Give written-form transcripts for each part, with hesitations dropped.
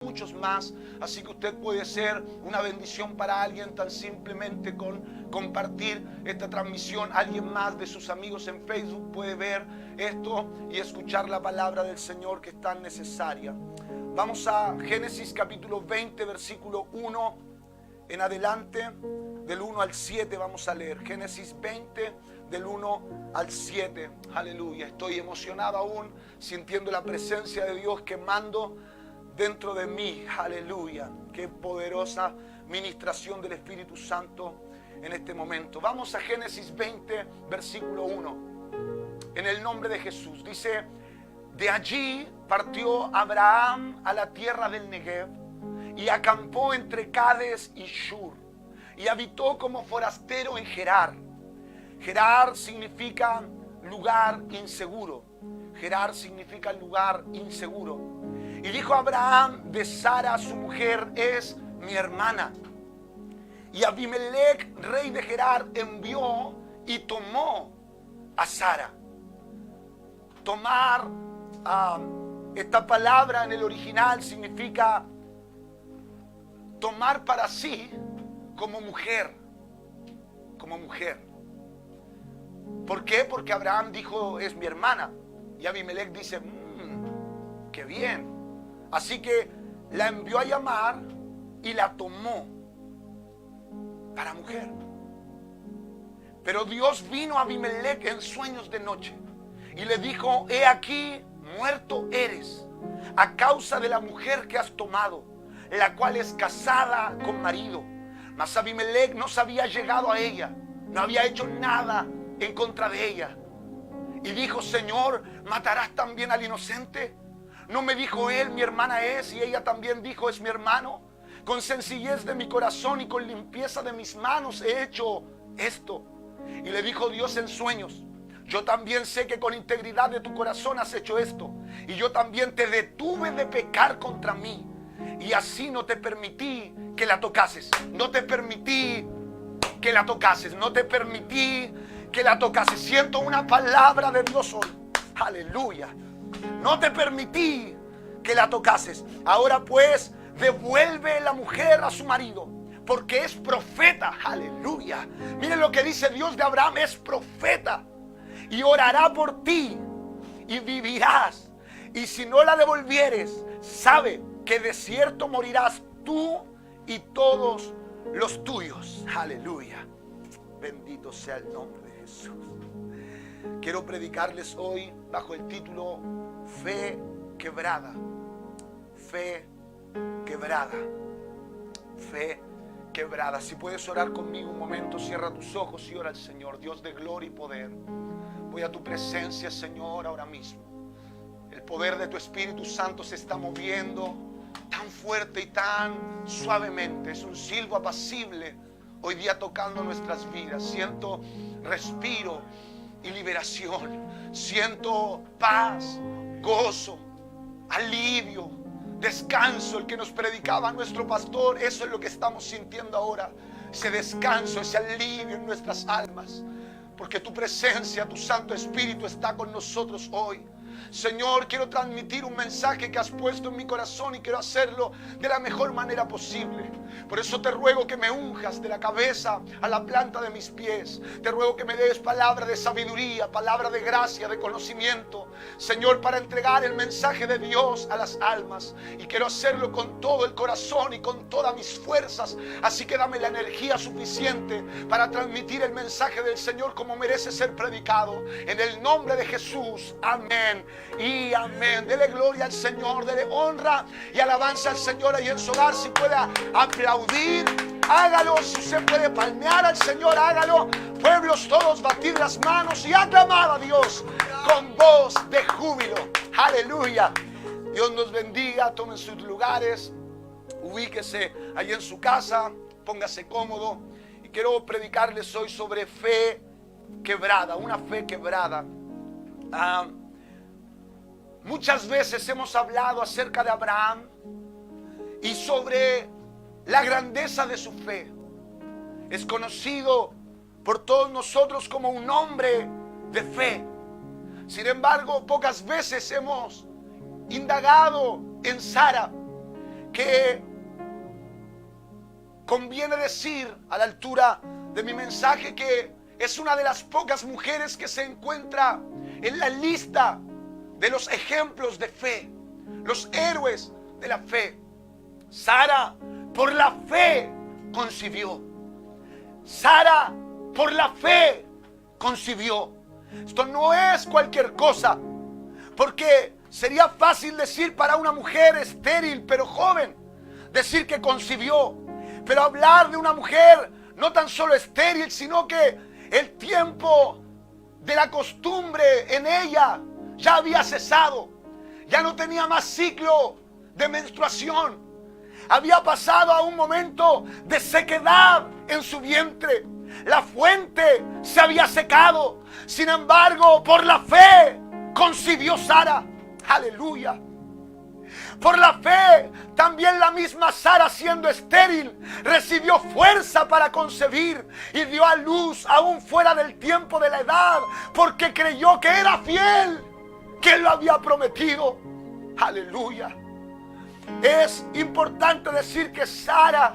muchos más. Así que usted puede ser una bendición para alguien tan simplemente con compartir esta transmisión. Alguien más de sus amigos en Facebook puede ver esto y escuchar la palabra del Señor, que es tan necesaria. Vamos a Génesis capítulo 20, versículo 1 en adelante. Del 1 al 7 vamos a leer. Génesis 20, del 1 al 7. Aleluya. Estoy emocionado aún, sintiendo la presencia de Dios quemando dentro de mí. Aleluya. Qué poderosa ministración del Espíritu Santo en este momento. Vamos a Génesis 20, versículo 1. En el nombre de Jesús. Dice: de allí partió Abraham a la tierra del Negev y acampó entre Cades y Shur, y habitó como forastero en Gerar. Gerar significa lugar inseguro. Gerar significa lugar inseguro. Y dijo Abraham de Sara su mujer: es mi hermana. Y Abimelech, rey de Gerar, envió y tomó a Sara. Tomar, esta palabra en el original significa tomar para sí como mujer. Como mujer. ¿Por qué? Porque Abraham dijo: es mi hermana. Y Abimelech dice: qué bien. Así que la envió a llamar y la tomó para mujer. Pero Dios vino a Abimelech en sueños de noche y le dijo: he aquí, muerto eres a causa de la mujer que has tomado, la cual es casada con marido. Mas Abimelech no se había llegado a ella, no había hecho nada en contra de ella. Y dijo: Señor, ¿matarás también al inocente? ¿No me dijo él: mi hermana es? Y ella también dijo: es mi hermano. Con sencillez de mi corazón y con limpieza de mis manos he hecho esto. Y le dijo Dios en sueños: yo también sé que con integridad de tu corazón has hecho esto, y yo también te detuve de pecar contra mí, y así no te permití que la tocases. No te permití que la tocases. No te permití que la tocases. Siento una palabra de Dios hoy. Aleluya. No te permití que la tocases. Ahora pues, devuelve la mujer a su marido, porque es profeta. Aleluya. Miren lo que dice Dios de Abraham: es profeta, y orará por ti y vivirás. Y si no la devolvieres, sabe que de cierto morirás tú y todos los tuyos. Aleluya. Bendito sea el nombre de Jesús. Quiero predicarles hoy bajo el título: fe quebrada. Fe quebrada. Fe quebrada. Si puedes orar conmigo un momento, cierra tus ojos y ora al Señor. Dios de gloria y poder, voy a tu presencia, Señor, ahora mismo. El poder de tu Espíritu Santo se está moviendo tan fuerte y tan suavemente. Es un silbo apacible hoy día tocando nuestras vidas. Siento respiro y liberación. Siento paz, gozo, alivio, descanso. El que nos predicaba nuestro pastor, eso es lo que estamos sintiendo ahora. Ese descanso, ese alivio en nuestras almas. Porque tu presencia, tu Santo Espíritu está con nosotros hoy. Señor, quiero transmitir un mensaje que has puesto en mi corazón y quiero hacerlo de la mejor manera posible. Por eso te ruego que me unjas de la cabeza a la planta de mis pies. Te ruego que me des palabra de sabiduría, palabra de gracia, de conocimiento, Señor, para entregar el mensaje de Dios a las almas. Y quiero hacerlo con todo el corazón y con todas mis fuerzas. Así que dame la energía suficiente para transmitir el mensaje del Señor como merece ser predicado. En el nombre de Jesús, amén y amén. Dele gloria al Señor, dele honra y alabanza al Señor ahí en su hogar. Si puede aplaudir, hágalo. Si usted puede palmear al Señor, hágalo. Pueblos todos, batid las manos y aclamad a Dios con voz de júbilo. Aleluya. Dios nos bendiga. Tomen sus lugares, ubíquese ahí en su casa, póngase cómodo. Y quiero predicarles hoy sobre fe quebrada, una fe quebrada. Muchas veces hemos hablado acerca de Abraham y sobre la grandeza de su fe. Es conocido por todos nosotros como un hombre de fe. Sin embargo, pocas veces hemos indagado en Sara, que conviene decir a la altura de mi mensaje que es una de las pocas mujeres que se encuentra en la lista de los ejemplos de fe, los héroes de la fe. Sara, por la fe, concibió. Sara, por la fe, concibió. Esto no es cualquier cosa, porque sería fácil decir para una mujer estéril pero joven, decir que concibió. Pero hablar de una mujer no tan solo estéril, sino que el tiempo de la costumbre en ella ya había cesado. Ya no tenía más ciclo de menstruación. Había pasado a un momento de sequedad en su vientre. La fuente se había secado. Sin embargo, por la fe concibió Sara. Aleluya. Por la fe, también la misma Sara, siendo estéril, recibió fuerza para concebir y dio a luz aún fuera del tiempo de la edad, porque creyó que era fiel, que él lo había prometido. Aleluya. Es importante decir que Sara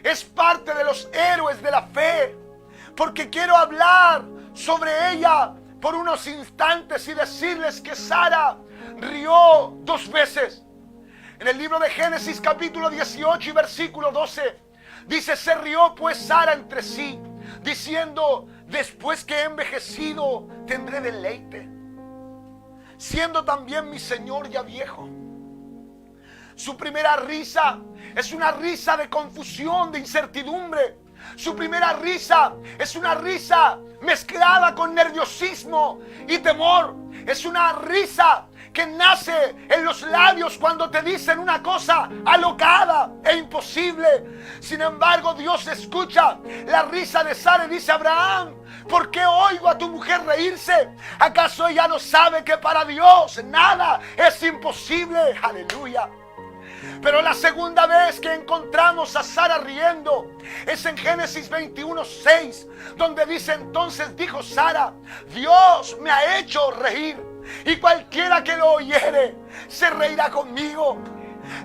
es parte de los héroes de la fe, porque quiero hablar sobre ella por unos instantes y decirles que Sara rió 2 veces. En el libro de Génesis capítulo 18 y versículo 12 dice: se rió pues Sara entre sí, diciendo: después que he envejecido tendré deleite, siendo también mi Señor ya viejo. Su primera risa es una risa de confusión, de incertidumbre. Su primera risa es una risa mezclada con nerviosismo y temor. Es una risa que nace en los labios cuando te dicen una cosa alocada e imposible. Sin embargo, Dios escucha la risa de Sara y dice: Abraham, ¿por qué oigo a tu mujer reírse? ¿Acaso ella no sabe que para Dios nada es imposible? Aleluya. Pero la segunda vez que encontramos a Sara riendo es en Génesis 21:6, donde dice: entonces dijo Sara: Dios me ha hecho reír, y cualquiera que lo oyere se reirá conmigo.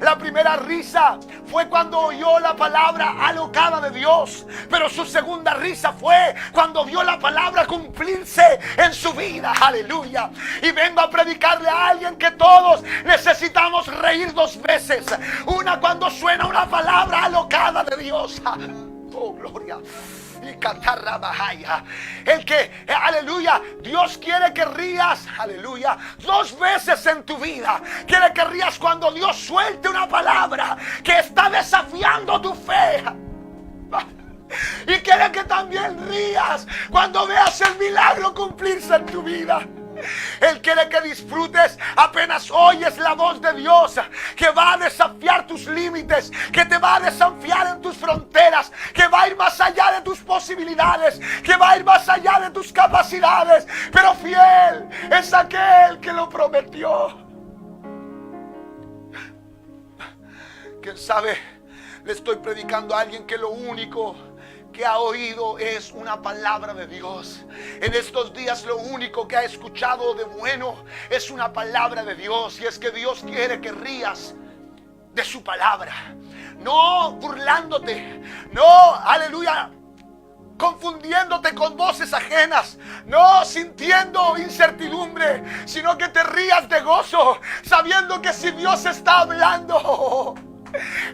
La primera risa fue cuando oyó la palabra alocada de Dios, pero su segunda risa fue cuando vio la palabra cumplirse en su vida. Aleluya. Y vengo a predicarle a alguien que todos necesitamos reír 2 veces. Una cuando suena una palabra alocada de Dios. Oh, gloria. Y cantar rabajaya. El que, aleluya, Dios quiere que rías, aleluya, 2 veces en tu vida. Quiere que rías cuando Dios suelte una palabra que está desafiando tu fe. Y quiere que también rías cuando veas el milagro cumplirse en tu vida. Él quiere que disfrutes apenas oyes la voz de Dios, que va a desafiar tus límites, que te va a desafiar en tus fronteras, que va a ir más allá de tus posibilidades, que va a ir más allá de tus capacidades. Pero fiel es aquel que lo prometió. ¿Quién sabe? Le estoy predicando a alguien que lo único que ha oído es una palabra de Dios. En estos días lo único que ha escuchado de bueno es una palabra de Dios. Y es que Dios quiere que rías de su palabra, no burlándote, no, aleluya, confundiéndote con voces ajenas, no sintiendo incertidumbre, sino que te rías de gozo, sabiendo que si Dios está hablando,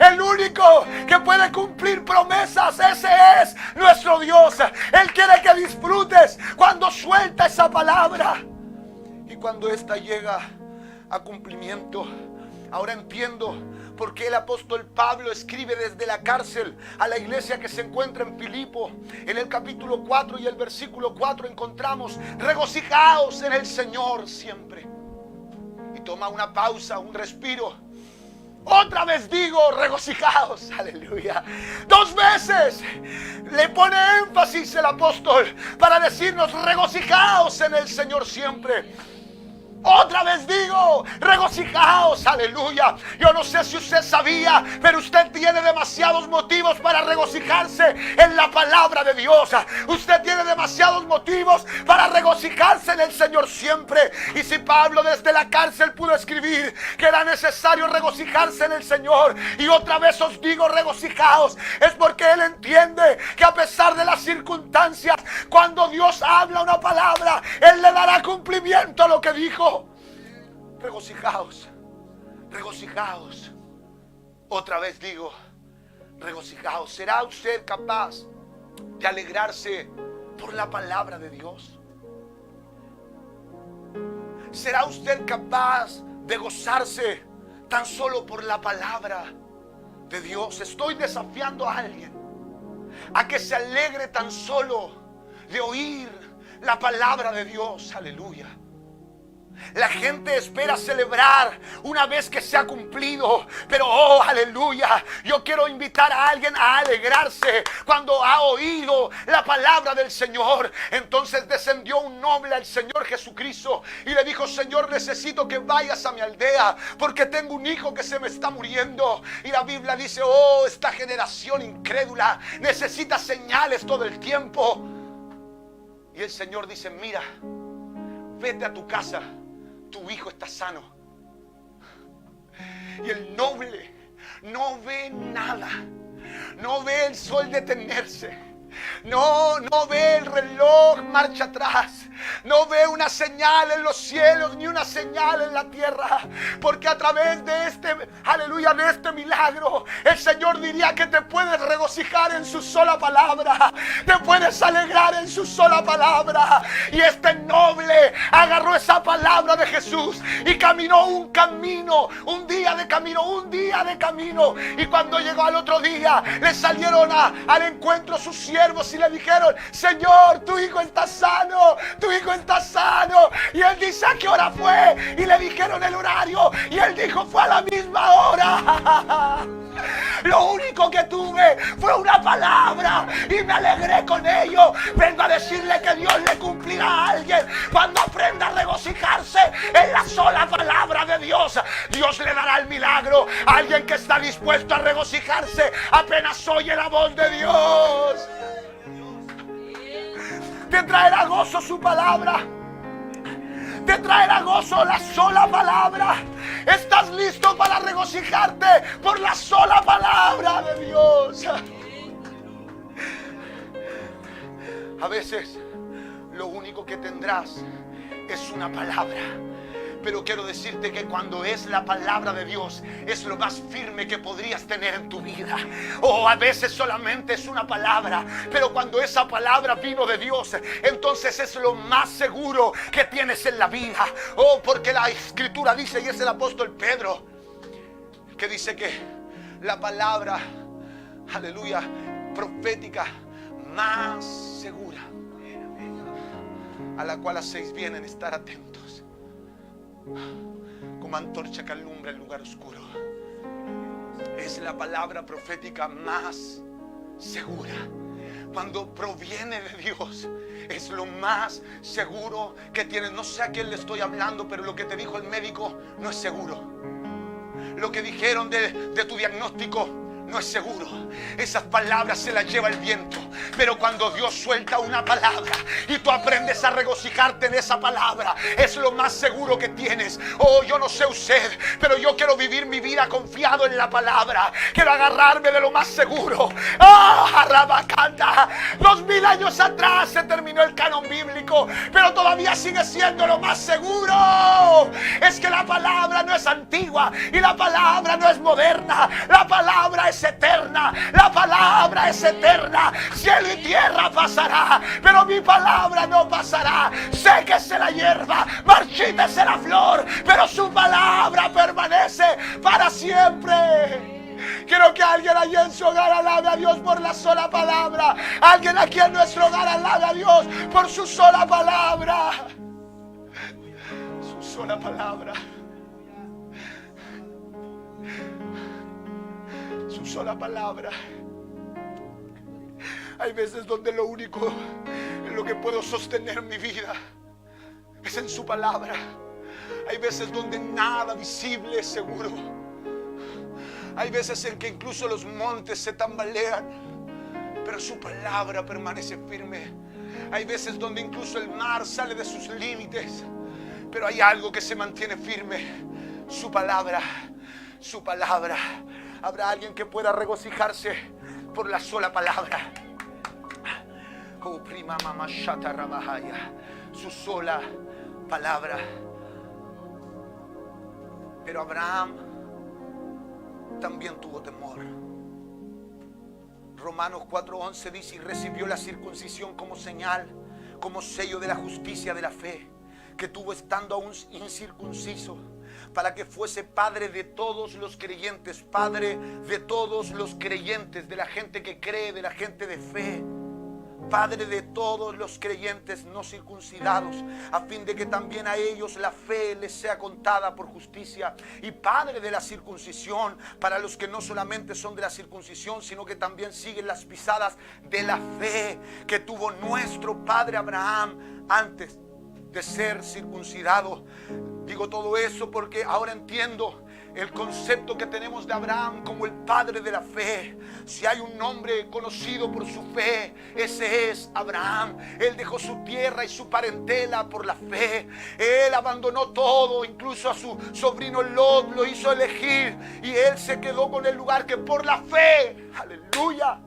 el único que puede cumplir promesas, ese es nuestro Dios. Él quiere que disfrutes cuando suelta esa palabra y cuando ésta llega a cumplimiento. Ahora entiendo por qué el apóstol Pablo escribe desde la cárcel a la iglesia que se encuentra en Filipo. En el capítulo 4 y el versículo 4 encontramos: regocijaos en el Señor siempre. Y toma una pausa, un respiro. Otra vez digo: regocijaos, aleluya. 2 veces le pone énfasis el apóstol para decirnos: regocijaos en el Señor siempre. Otra vez digo, regocijaos, aleluya. Yo no sé si usted sabía, pero usted tiene demasiados motivos para regocijarse en la palabra de Dios. Usted tiene demasiados motivos para regocijarse en el Señor siempre. Y si Pablo desde la cárcel pudo escribir que era necesario regocijarse en el Señor, y otra vez os digo, regocijaos, es porque él entiende que a pesar de las circunstancias, cuando Dios habla una palabra, él le dará cumplimiento a lo que dijo. Regocijaos, regocijaos. Otra vez digo, regocijaos. ¿Será usted capaz de alegrarse por la palabra de Dios? ¿Será usted capaz de gozarse tan solo por la palabra de Dios? Estoy desafiando a alguien a que se alegre tan solo de oír la palabra de Dios. Aleluya. La gente espera celebrar una vez que se ha cumplido, pero oh, aleluya, yo quiero invitar a alguien a alegrarse cuando ha oído la palabra del Señor. Entonces descendió un noble al Señor Jesucristo y le dijo: Señor, necesito que vayas a mi aldea porque tengo un hijo que se me está muriendo. Y la Biblia dice: oh, esta generación incrédula necesita señales todo el tiempo. Y el Señor dice: mira, vete a tu casa, tu hijo está sano. Y el noble no ve nada, no ve el sol detenerse, no ve el reloj marcha atrás, no ve una señal en los cielos ni una señal en la tierra, porque a través de este, aleluya, de este milagro, el Señor diría que te puedes regocijar en su sola palabra, te puedes alegrar en su sola palabra. Y este noble agarró esa palabra de Jesús y caminó un camino, un día de camino, y cuando llegó al otro día, le salieron al encuentro sus siervos y le dijeron: Señor, tu hijo está sano, tu hijo está sano. Y él dice: ¿a qué hora fue? Y le dijeron el horario y él dijo: fue a la misma hora. Lo único que tuve fue una palabra y me alegré con ello. Vengo a decirle que Dios le cumplirá a alguien cuando aprenda a regocijarse en la sola palabra de Dios. Dios le dará el milagro a alguien que está dispuesto a regocijarse apenas oye la voz de Dios. Te traerá gozo su palabra. Te traerá gozo la sola palabra. ¿Estás listo para regocijarte por la sola palabra de Dios? A veces lo único que tendrás es una palabra, pero quiero decirte que cuando es la palabra de Dios es lo más firme que podrías tener en tu vida. O a veces solamente es una palabra, pero cuando esa palabra vino de Dios, entonces es lo más seguro que tienes en la vida. Oh, porque la Escritura dice, y es el apóstol Pedro que dice que la palabra, aleluya, profética más segura, a la cual hacéis bien en estar atentos, como antorcha que alumbra el lugar oscuro. Es la palabra profética más segura. Cuando proviene de Dios, es lo más seguro que tienes. No sé a quién le estoy hablando, pero lo que te dijo el médico no es seguro. Lo que dijeron de tu diagnóstico no es seguro. Esas palabras se las lleva el viento. Pero cuando Dios suelta una palabra y tú aprendes a regocijarte en esa palabra, es lo más seguro que tienes. Oh, yo no sé usted, pero yo quiero vivir mi vida confiado en la palabra. Quiero agarrarme de lo más seguro. Rabacanta. 2000 años atrás se terminó el canon bíblico, pero todavía sigue siendo lo más seguro. Es que la palabra no es antigua y la palabra no es moderna. La palabra es eterna. La palabra es eterna. Cielo y tierra pasará, pero mi palabra no pasará. Séquese la hierba, marchítese la flor, pero su palabra permanece para siempre. Quiero que alguien allí en su hogar alabe a Dios por la sola palabra. Alguien aquí en nuestro hogar alabe a Dios por su sola palabra. Su sola palabra. Su sola palabra. Hay veces donde lo único en lo que puedo sostener mi vida es en su palabra. Hay veces donde nada visible es seguro. Hay veces en que incluso los montes se tambalean, pero su palabra permanece firme. Hay veces donde incluso el mar sale de sus límites, pero hay algo que se mantiene firme: su palabra, su palabra. Habrá alguien que pueda regocijarse por la sola palabra. Oh, prima mamá shata rabahaya, su sola palabra. Pero Abraham también tuvo temor. Romanos 4:11 dice: y recibió la circuncisión como señal, como sello de la justicia de la fe, que tuvo estando aún incircunciso, para que fuese padre de todos los creyentes, padre de todos los creyentes, de la gente que cree, de la gente de fe, padre de todos los creyentes no circuncidados, a fin de que también a ellos la fe les sea contada por justicia, y padre de la circuncisión para los que no solamente son de la circuncisión, sino que también siguen las pisadas de la fe que tuvo nuestro padre Abraham antes de ser circuncidado. Digo todo eso porque ahora entiendo el concepto que tenemos de Abraham como el padre de la fe. Si hay un hombre conocido por su fe, ese es Abraham. Él dejó su tierra y su parentela por la fe. Él abandonó todo, incluso a su sobrino Lot lo hizo elegir, y él se quedó con el lugar que por la fe, aleluya,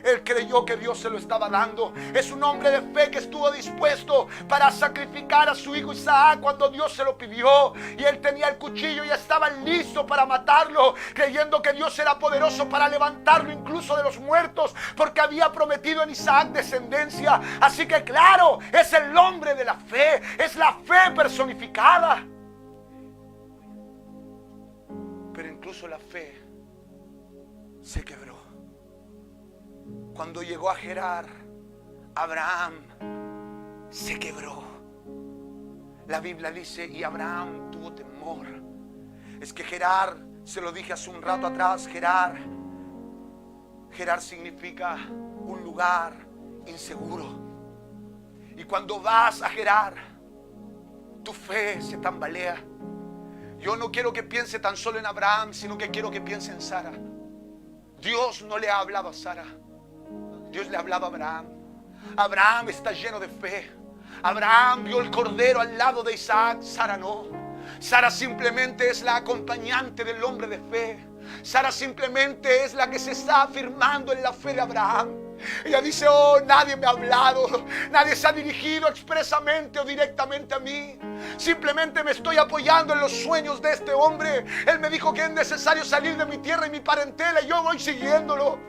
él creyó que Dios se lo estaba dando. Es un hombre de fe que estuvo dispuesto para sacrificar a su hijo Isaac cuando Dios se lo pidió, y él tenía el cuchillo y estaba listo para matarlo, creyendo que Dios era poderoso para levantarlo incluso de los muertos, porque había prometido en Isaac descendencia. Así que claro, es el hombre de la fe, es la fe personificada. Pero incluso la fe se quebró. Cuando llegó a Gerar, Abraham se quebró. La Biblia dice: y Abraham tuvo temor. Es que Gerar, se lo dije hace un rato atrás, Gerar significa un lugar inseguro. Y cuando vas a Gerar, tu fe se tambalea. Yo no quiero que piense tan solo en Abraham, sino que quiero que piense en Sara. Dios no le ha hablado a Sara, Dios le ha hablado a Abraham. Abraham está lleno de fe. Abraham vio el cordero al lado de Isaac, Sara no. Sara simplemente es la acompañante del hombre de fe. Sara simplemente es la que se está afirmando en la fe de Abraham. Ella dice: oh, nadie me ha hablado, nadie se ha dirigido expresamente o directamente a mí. Simplemente me estoy apoyando en los sueños de este hombre. Él me dijo que es necesario salir de mi tierra y mi parentela, y yo voy siguiéndolo.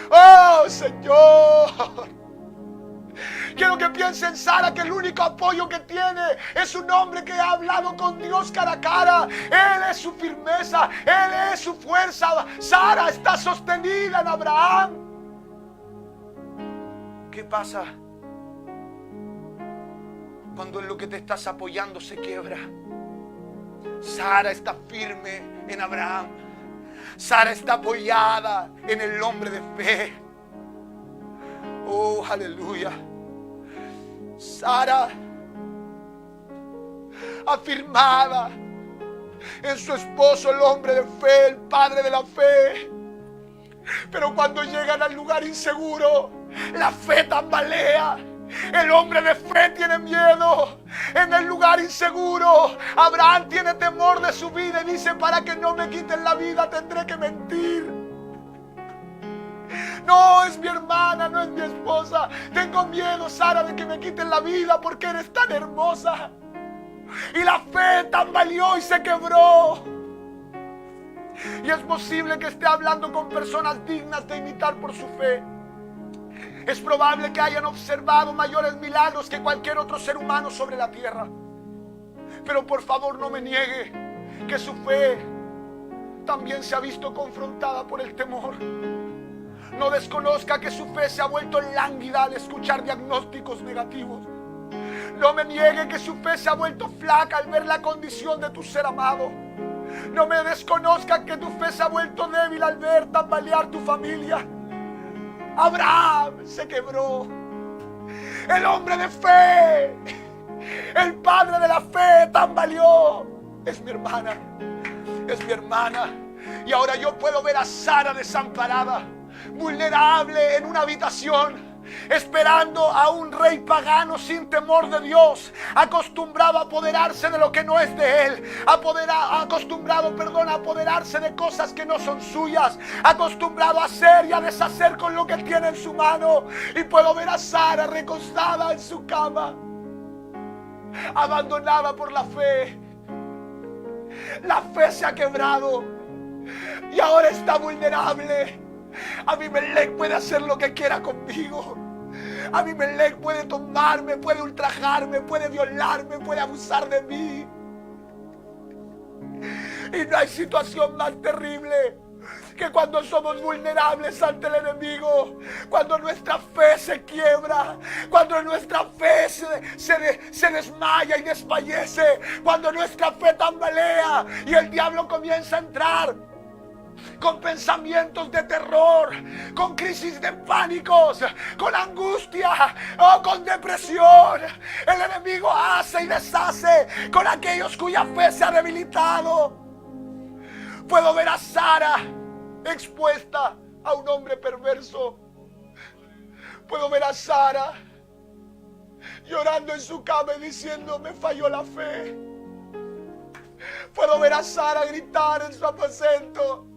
Oh, Señor, quiero que piense en Sara, que el único apoyo que tiene es un hombre que ha hablado con Dios cara a cara. Él es su firmeza, Él es su fuerza. Sara está sostenida en Abraham. ¿Qué pasa cuando en lo que te estás apoyando se quiebra? Sara está firme en Abraham. Sara está apoyada en el hombre de fe. Oh, aleluya. Sara, afirmada en su esposo, el hombre de fe, el padre de la fe. Pero cuando llegan al lugar inseguro, la fe tambalea. El hombre de fe tiene miedo. En el lugar inseguro, Abraham tiene temor de su vida y dice: para que no me quiten la vida tendré que mentir. No es mi hermana, no es mi esposa. Tengo miedo, Sara, de que me quiten la vida porque eres tan hermosa. Y la fe tambaleó y se quebró. Y es posible que esté hablando con personas dignas de imitar por su fe. Es probable que hayan observado mayores milagros que cualquier otro ser humano sobre la tierra. Pero por favor no me niegue que su fe también se ha visto confrontada por el temor. No desconozca que su fe se ha vuelto lánguida al escuchar diagnósticos negativos. No me niegue que su fe se ha vuelto flaca al ver la condición de tu ser amado. No me desconozca que tu fe se ha vuelto débil al ver tambalear tu familia. Abraham se quebró. El hombre de fe, el padre de la fe, tambaleó. es mi hermana, es mi hermana. Y ahora yo puedo ver a Sara desamparada, vulnerable en una habitación, esperando a un rey pagano sin temor de Dios, acostumbrado a apoderarse de lo que no es de él, acostumbrado a apoderarse de cosas que no son suyas, acostumbrado a hacer y a deshacer con lo que tiene en su mano. Y puedo ver a Sara recostada en su cama, abandonada por la fe. La fe se ha quebrado y ahora está vulnerable. Abimelech puede hacer lo que quiera conmigo. Abimelech puede tomarme, puede ultrajarme, puede violarme, puede abusar de mí. Y no hay situación más terrible que cuando somos vulnerables ante el enemigo, cuando nuestra fe se quiebra, cuando nuestra fe se desmaya y desfallece, cuando nuestra fe tambalea y el diablo comienza a entrar con pensamientos de terror, con crisis de pánicos, con angustia o con depresión. El enemigo hace y deshace con aquellos cuya fe se ha debilitado. Puedo ver a Sara expuesta a un hombre perverso. Puedo ver a Sara llorando en su cama y diciendo: me falló la fe. Puedo ver a Sara gritar en su aposento: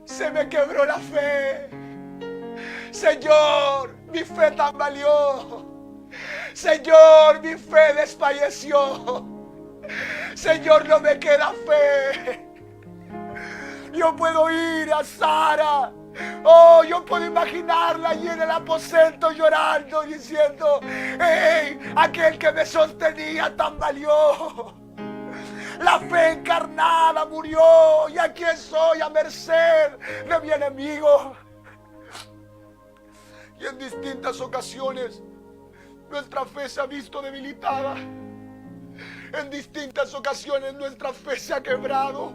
se me quebró la fe. Señor, mi fe tambaleó. Señor, mi fe desfalleció. Señor, no me queda fe. Yo puedo ir a Sara. Oh, yo puedo imaginarla allí en el aposento llorando, diciendo: hey, aquel que me sostenía tambaleó. La fe encarnada murió y aquí estoy a merced de mi enemigo. Y en distintas ocasiones nuestra fe se ha visto debilitada. En distintas ocasiones nuestra fe se ha quebrado.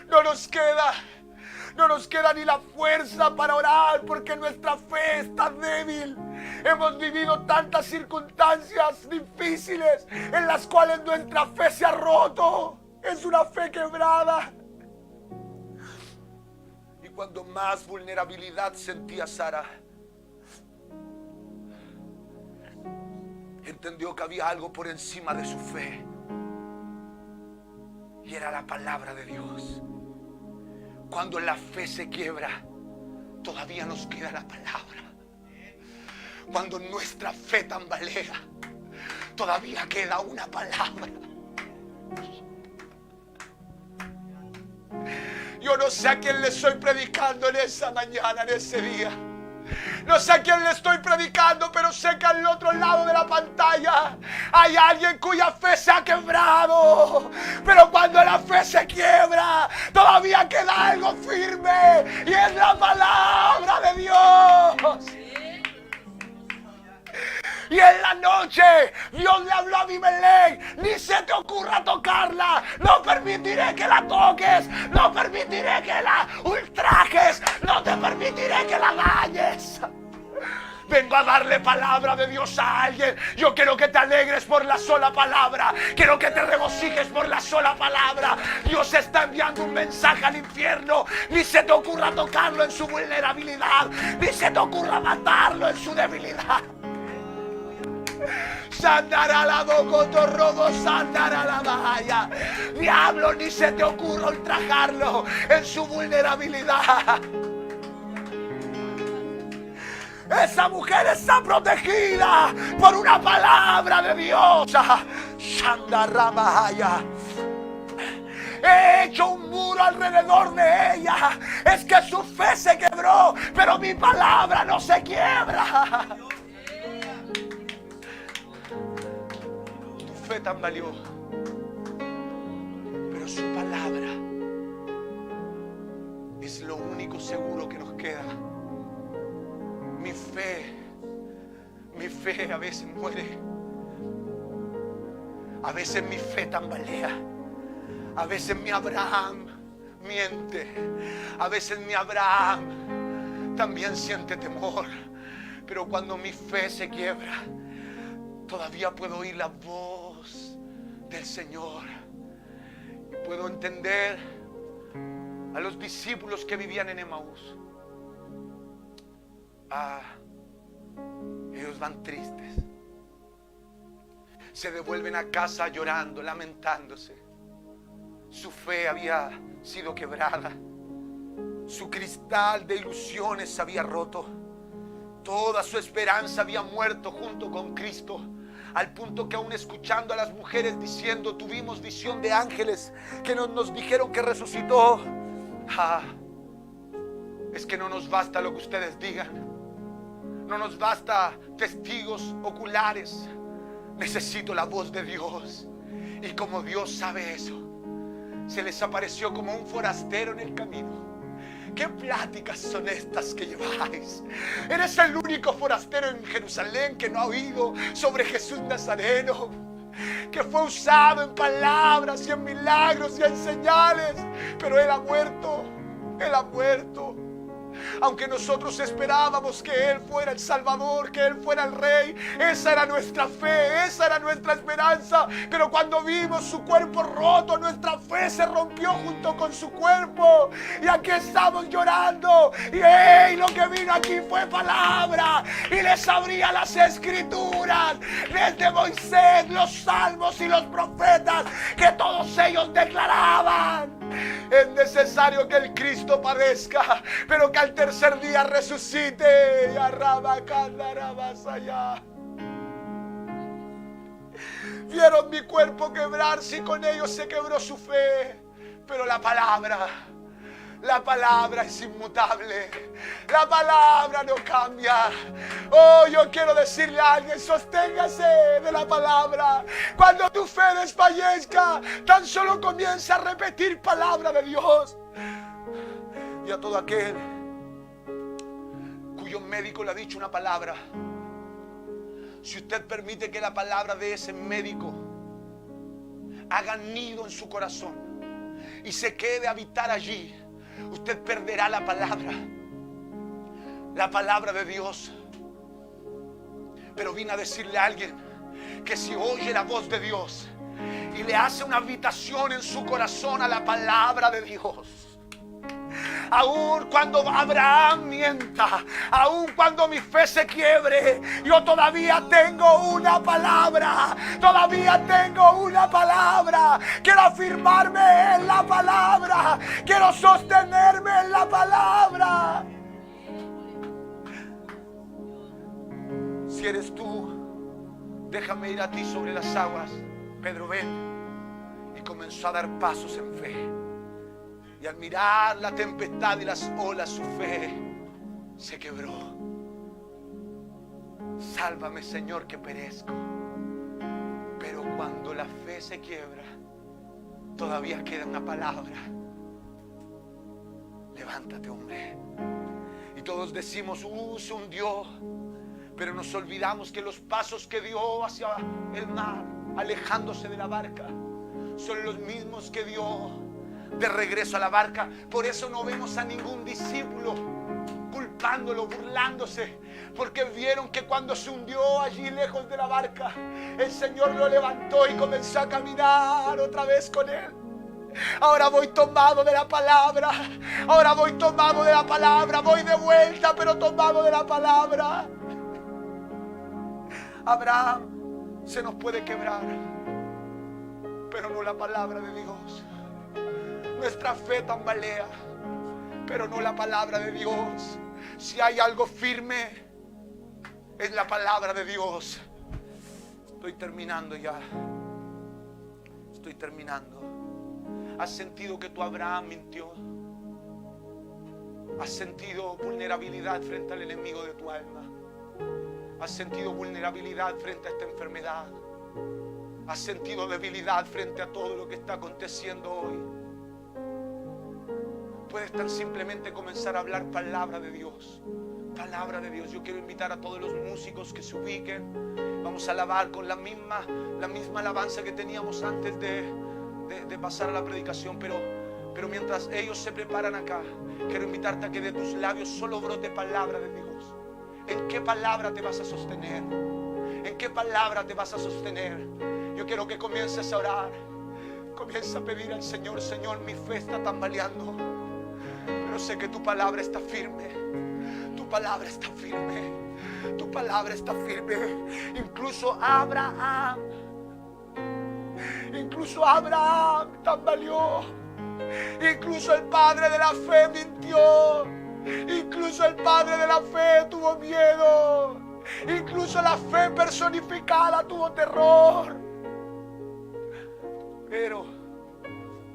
No nos queda ni la fuerza para orar porque nuestra fe está débil. Hemos vivido tantas circunstancias difíciles en las cuales nuestra fe se ha roto. Es una fe quebrada. Y cuando más vulnerabilidad sentía Sara, entendió que había algo por encima de su fe. Y era la palabra de Dios. Cuando la fe se quiebra, todavía nos queda la palabra. Cuando nuestra fe tambalea, todavía queda una palabra. Yo no sé a quién le estoy predicando en esa mañana, en ese día. No sé a quién le estoy predicando, pero sé que al otro lado de la pantalla hay alguien cuya fe se ha quebrado. Pero cuando la fe se quiebra, todavía queda algo firme, y es la palabra de Dios. Y en la noche Dios le habló a Abimelech: ni se te ocurra tocarla, no permitiré que la toques, no permitiré que la ultrajes, no te permitiré que la dañes. Vengo a darle palabra de Dios a alguien. Yo quiero que te alegres por la sola palabra. Quiero que te regocijes por la sola palabra. Dios está enviando un mensaje al infierno. Ni se te ocurra tocarlo en su vulnerabilidad, ni se te ocurra matarlo en su debilidad. Sandará la boca, robo, sandará la valla. Diablo, ni se te ocurra ultrajarlo en su vulnerabilidad. Esa mujer está protegida por una palabra de Dios. Sandará valla. He hecho un muro alrededor de ella. Es que su fe se quebró, pero mi palabra no se quiebra. Fe tambaleó, pero su palabra es lo único seguro que nos queda. Mi fe a veces muere, a veces mi fe tambalea, a veces mi Abraham miente, a veces mi Abraham también siente temor, pero cuando mi fe se quiebra, todavía puedo oír la voz del Señor. Y puedo entender a los discípulos que vivían en Emaús. Ellos van tristes. Se devuelven a casa llorando, lamentándose. Su fe había sido quebrada. Su cristal de ilusiones se había roto. Toda su esperanza había muerto junto con Cristo. Al punto que aún escuchando a las mujeres diciendo: tuvimos visión de ángeles que nos dijeron que resucitó. Es que no nos basta lo que ustedes digan. No nos basta testigos oculares. Necesito la voz de Dios. Y como Dios sabe eso, se les apareció como un forastero en el camino. ¿Qué pláticas son estas que lleváis? Eres el único forastero en Jerusalén que no ha oído sobre Jesús Nazareno, que fue usado en palabras y en milagros y en señales, pero Él ha muerto. Él ha muerto. Aunque nosotros esperábamos que Él fuera el Salvador, que Él fuera el Rey, esa era nuestra fe, esa era nuestra esperanza. Pero cuando vimos su cuerpo roto, nuestra fe se rompió junto con su cuerpo. Y aquí estamos llorando. Y lo que vino aquí fue palabra. Y les abría las Escrituras, desde Moisés, los Salmos y los profetas, que todos ellos declaraban: es necesario que el Cristo padezca, pero que al tercer día resucite. Vieron mi cuerpo quebrarse y con ellos se quebró su fe. Pero la palabra es inmutable. La palabra no cambia. Oh, yo quiero decirle a alguien: sosténgase de la palabra. Cuando tu fe desfallezca, tan solo comienza a repetir palabra de Dios. Y a todo aquel cuyo médico le ha dicho una palabra, si usted permite que la palabra de ese médico haga nido en su corazón y se quede a habitar allí, usted perderá la palabra de Dios. Pero vine a decirle a alguien que si oye la voz de Dios y le hace una habitación en su corazón a la palabra de Dios, aun cuando Abraham mienta, aun cuando mi fe se quiebre, yo todavía tengo una palabra. Todavía tengo una palabra. Quiero afirmarme en la palabra. Quiero sostenerme en la palabra. Si eres tú, déjame ir a ti sobre las aguas. Pedro, ven. Y comenzó a dar pasos en fe. Y al mirar la tempestad y las olas, su fe se quebró. Sálvame, Señor, que perezco. Pero cuando la fe se quiebra, todavía queda una palabra. Levántate, hombre. Y todos decimos: se hundió. Pero nos olvidamos que los pasos que dio hacia el mar, alejándose de la barca, son los mismos que dio de regreso a la barca. Por eso no vemos a ningún discípulo culpándolo, burlándose, porque vieron que cuando se hundió allí lejos de la barca, el Señor lo levantó y comenzó a caminar otra vez con él. Ahora voy tomado de la palabra. Ahora voy tomado de la palabra. Voy de vuelta, pero tomado de la palabra. Abraham se nos puede quebrar, pero no la palabra de Dios. Nuestra fe tambalea, pero no la palabra de Dios. Si hay algo firme, es la palabra de Dios. Estoy terminando ya. Estoy terminando. ¿Has sentido que tu Abraham mintió? ¿Has sentido vulnerabilidad frente al enemigo de tu alma? ¿Has sentido vulnerabilidad frente a esta enfermedad? ¿Has sentido debilidad frente a todo lo que está aconteciendo hoy? Puedes tan simplemente comenzar a hablar palabra de Dios. Palabra de Dios. Yo quiero invitar a todos los músicos que se ubiquen. Vamos a alabar con la misma alabanza que teníamos antes de pasar a la predicación. Pero mientras ellos se preparan acá, quiero invitarte a que de tus labios solo brote palabra de Dios. ¿En qué palabra te vas a sostener? ¿En qué palabra te vas a sostener? Yo quiero que comiences a orar. Comienza a pedir al Señor: Señor, mi fe está tambaleando, pero sé que tu palabra está firme. Tu palabra está firme. Tu palabra está firme. Incluso Abraham tambaleó. Incluso el padre de la fe mintió. Incluso el padre de la fe tuvo miedo. Incluso la fe personificada tuvo terror. Pero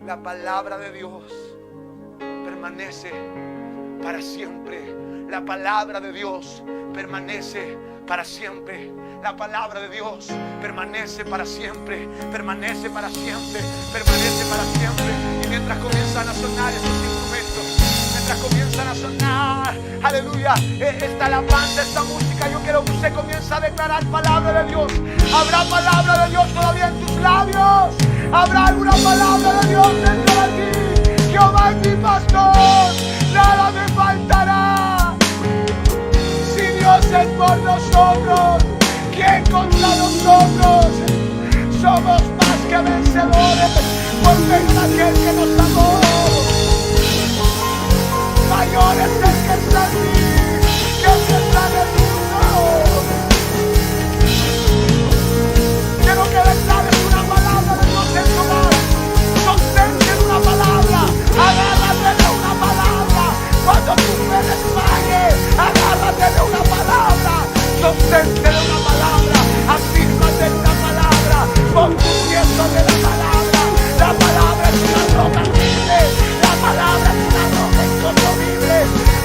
la palabra de Dios permanece para siempre. La palabra de Dios permanece para siempre. La palabra de Dios permanece para siempre. Permanece para siempre. Permanece para siempre. Y mientras comienzan a sonar esos instrumentos, mientras comienzan a sonar, aleluya, esta alabanza, esta música, yo quiero que usted comience a declarar palabra de Dios. ¿Habrá palabra de Dios todavía en tus labios? ¿Habrá alguna palabra de Dios dentro de ti? Jehová es mi pastor, nada me faltará. Si Dios es por nosotros, ¿quién contra nosotros? Somos más que vencedores por medio de aquel que nos amó. Mayor es el que está en mí que el que está en el mundo. Quiero que declares una palabra de Dios en tu hogar. Sostente en una palabra. Agárrate de una palabra. Cuando tu fe desmaye, agárrate de una palabra. Sostente de una palabra. Afírmate en una palabra. Pon tu pie sobre la palabra. La palabra es una roca firme. La palabra es una roca inconmovible.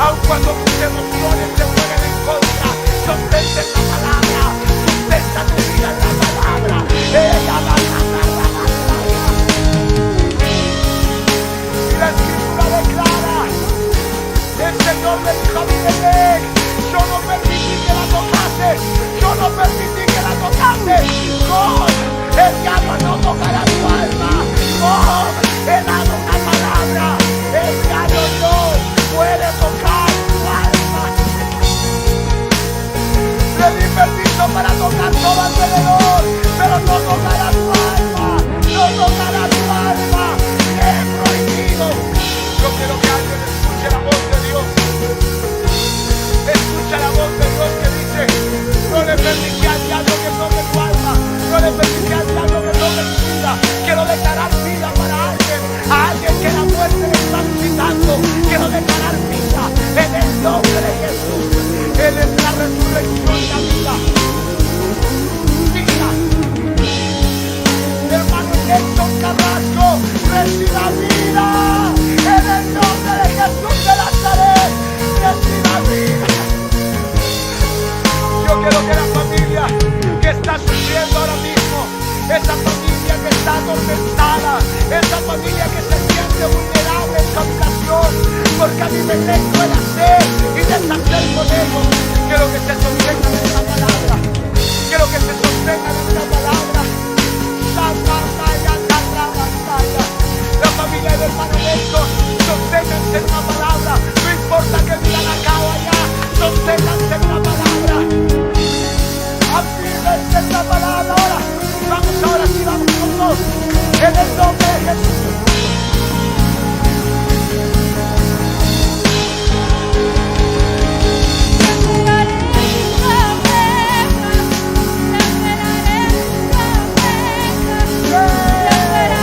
Aun cuando tus emociones te jueguen en contra, sostente en la palabra. Sustenta tu vida en la palabra. Y la escritura declara: el Señor le dijo a Abimelech: yo no permití que la tocases. Yo no permití que la tocases. El diablo no tocará tu alma. He dado una palabra. El diablo no puede tocar tu alma. Le di permiso para tocar todo alrededor, pero no tocará tu alma. No tocará tu alma. Le he prohibido. Yo quiero que alguien escuche la voz de Dios. Escucha la voz de Dios que dice: no le permití al diablo que toque tu alma. No le permití al diablo que toque tu vida. Quiero declarar vida para alguien. A alguien que la muerte le está visitando. Quiero declarar vida en el nombre de Jesús. Él es la resurrección y la vida. Vida. Hermano Nelson Carrasco, reciba vida en el nombre de Jesús de Nazaret. Reciba vida. Yo quiero que la familia que está sufriendo ahora mismo, esa familia que está atormentada, esa familia que se siente vulnerable en su habitación, porque a mí me puede hacer y deshacer con ellos. Quiero que se sostengan en la palabra. Quiero que se sostengan en la palabra. La familia del hermano Nelson, sosténganse en la palabra. No importa que digan acá o allá, sosténganse en la palabra. Afírmense en la palabra. Ahora, vamos sí, vamos con todos. En el